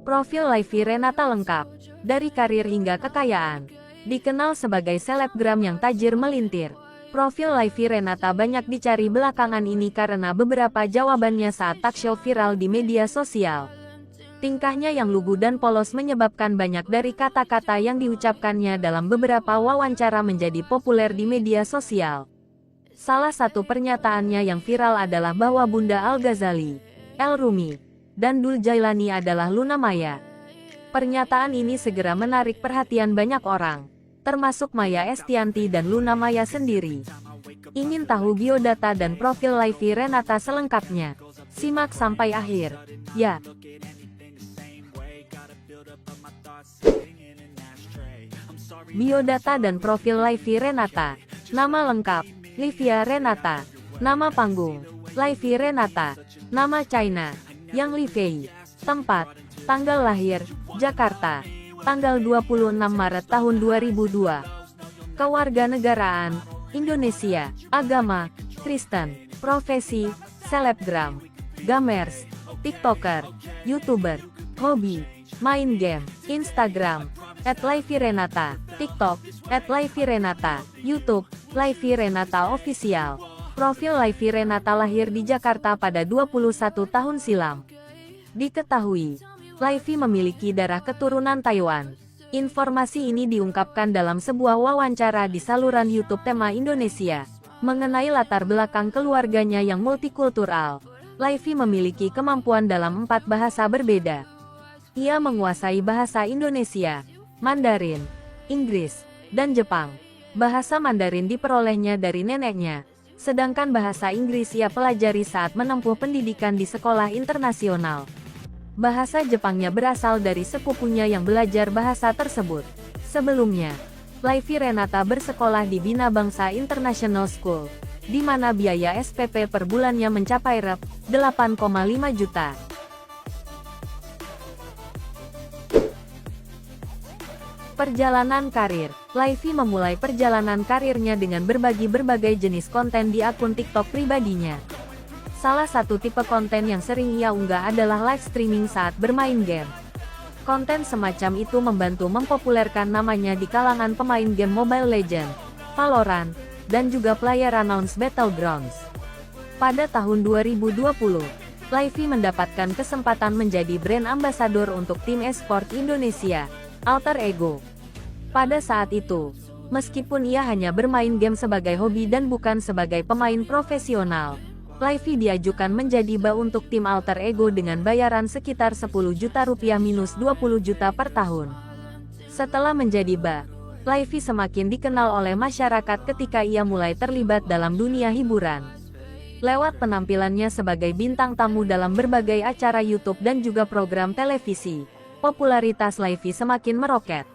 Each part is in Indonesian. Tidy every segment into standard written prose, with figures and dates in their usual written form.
Profil Livy Renata lengkap, dari karir hingga kekayaan. Dikenal sebagai selebgram yang tajir melintir. Profil Livy Renata banyak dicari belakangan ini karena beberapa jawabannya saat talkshow viral di media sosial. Tingkahnya yang lugu dan polos menyebabkan banyak dari kata-kata yang diucapkannya dalam beberapa wawancara menjadi populer di media sosial. Salah satu pernyataannya yang viral adalah bahwa Bunda Al-Ghazali, El-Rumi, dan Dul Jailani adalah Luna Maya. Pernyataan ini segera menarik perhatian banyak orang, termasuk Maya Estianty dan Luna Maya sendiri. Ingin tahu biodata dan profil Livy Renata selengkapnya? Simak sampai akhir, ya. Biodata dan profil Livy Renata. Nama lengkap, Livia Renata. Nama panggung, Livy Renata. Nama China, Yang Livei. Tempat, tanggal lahir, Jakarta. Tanggal 26 Maret tahun 2002. Kewarganegaraan, Indonesia. Agama, Kristen. Profesi, selebgram. Gamers, TikToker, YouTuber. Hobi, main game. Instagram, @LivyRenata. TikTok, @LivyRenata. YouTube, Livy Renata Official. Profil Livy Renata lahir di Jakarta pada 21 tahun silam. Diketahui, Livy memiliki darah keturunan Taiwan. Informasi ini diungkapkan dalam sebuah wawancara di saluran YouTube Tema Indonesia. Mengenai latar belakang keluarganya yang multikultural, Livy memiliki kemampuan dalam 4 bahasa berbeda. Ia menguasai bahasa Indonesia, Mandarin, Inggris, dan Jepang. Bahasa Mandarin diperolehnya dari neneknya, sedangkan bahasa Inggris ia pelajari saat menempuh pendidikan di sekolah internasional. Bahasa Jepangnya berasal dari sepupunya yang belajar bahasa tersebut. Sebelumnya, Livy Renata bersekolah di Bina Bangsa International School, di mana biaya SPP per bulannya mencapai Rp8,5 juta. Perjalanan karir. Livy memulai perjalanan karirnya dengan berbagi berbagai jenis konten di akun TikTok pribadinya. Salah satu tipe konten yang sering ia unggah adalah live streaming saat bermain game. Konten semacam itu membantu mempopulerkan namanya di kalangan pemain game Mobile Legends, Valorant, dan juga PlayerUnknown's Battlegrounds. Pada tahun 2020, Livy mendapatkan kesempatan menjadi brand ambassador untuk tim e-sport Indonesia, Alter Ego. Pada saat itu, meskipun ia hanya bermain game sebagai hobi dan bukan sebagai pemain profesional, Livy diajukan menjadi BA untuk tim Alter Ego dengan bayaran sekitar 10 juta rupiah minus 20 juta per tahun. Setelah menjadi BA, Livy semakin dikenal oleh masyarakat ketika ia mulai terlibat dalam dunia hiburan. Lewat penampilannya sebagai bintang tamu dalam berbagai acara YouTube dan juga program televisi, popularitas Livy semakin meroket.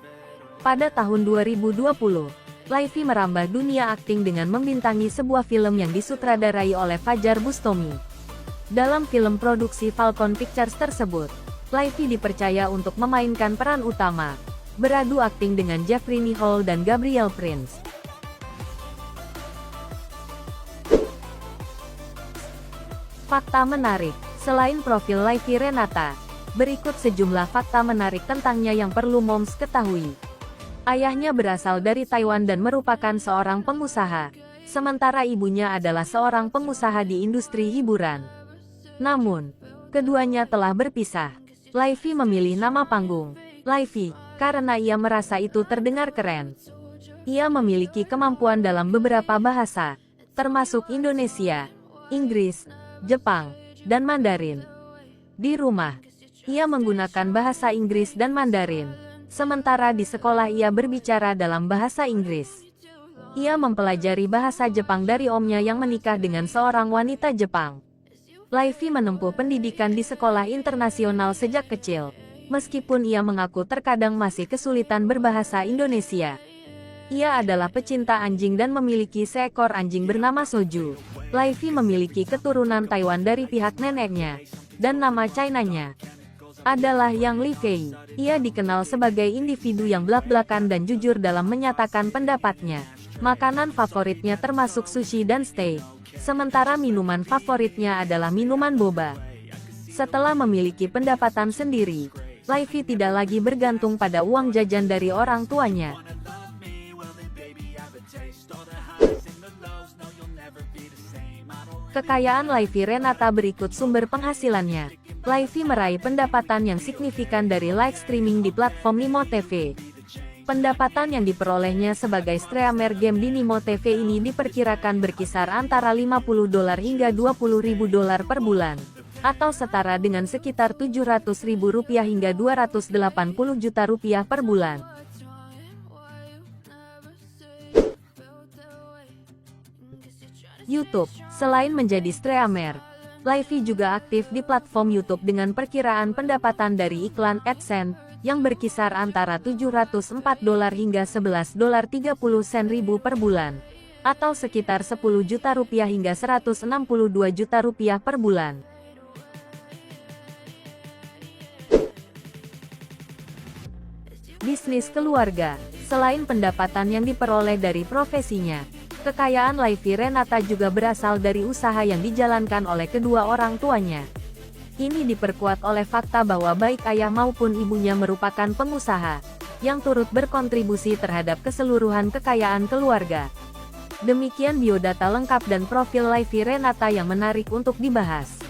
Pada tahun 2020, Livy merambah dunia akting dengan membintangi sebuah film yang disutradarai oleh Fajar Bustomi. Dalam film produksi Falcon Pictures tersebut, Livy dipercaya untuk memainkan peran utama, beradu akting dengan Jeffrey Nicole dan Gabriel Prince. Fakta menarik. Selain profil Livy Renata, berikut sejumlah fakta menarik tentangnya yang perlu moms ketahui. Ayahnya berasal dari Taiwan dan merupakan seorang pengusaha, sementara ibunya adalah seorang pengusaha di industri hiburan. Namun, keduanya telah berpisah. Livy memilih nama panggung, Livy, karena ia merasa itu terdengar keren. Ia memiliki kemampuan dalam beberapa bahasa, termasuk Indonesia, Inggris, Jepang, dan Mandarin. Di rumah, ia menggunakan bahasa Inggris dan Mandarin. Sementara di sekolah ia berbicara dalam bahasa Inggris. Ia mempelajari bahasa Jepang dari omnya yang menikah dengan seorang wanita Jepang. Livy menempuh pendidikan di sekolah internasional sejak kecil, meskipun ia mengaku terkadang masih kesulitan berbahasa Indonesia. Ia adalah pecinta anjing dan memiliki seekor anjing bernama Soju. Livy memiliki keturunan Taiwan dari pihak neneknya, dan nama China-nya adalah Yang Livei. Ia dikenal sebagai individu yang blak-blakan dan jujur dalam menyatakan pendapatnya. Makanan favoritnya termasuk sushi dan steak, sementara minuman favoritnya adalah minuman boba. Setelah memiliki pendapatan sendiri, Livy tidak lagi bergantung pada uang jajan dari orang tuanya. Kekayaan Livy Renata berikut sumber penghasilannya. Livy meraih pendapatan yang signifikan dari live streaming di platform Nimo TV. Pendapatan yang diperolehnya sebagai streamer game di Nimo TV ini diperkirakan berkisar antara $50 hingga $20.000 per bulan, atau setara dengan sekitar Rp700.000 hingga Rp280 juta per bulan. YouTube. Selain menjadi streamer, Livy juga aktif di platform YouTube dengan perkiraan pendapatan dari iklan AdSense yang berkisar antara $704 hingga $11.30 per bulan, atau sekitar Rp10 juta hingga Rp162 juta per bulan. Bisnis keluarga. Selain pendapatan yang diperoleh dari profesinya, kekayaan Livy Renata juga berasal dari usaha yang dijalankan oleh kedua orang tuanya. Ini diperkuat oleh fakta bahwa baik ayah maupun ibunya merupakan pengusaha, yang turut berkontribusi terhadap keseluruhan kekayaan keluarga. Demikian biodata lengkap dan profil Livy Renata yang menarik untuk dibahas.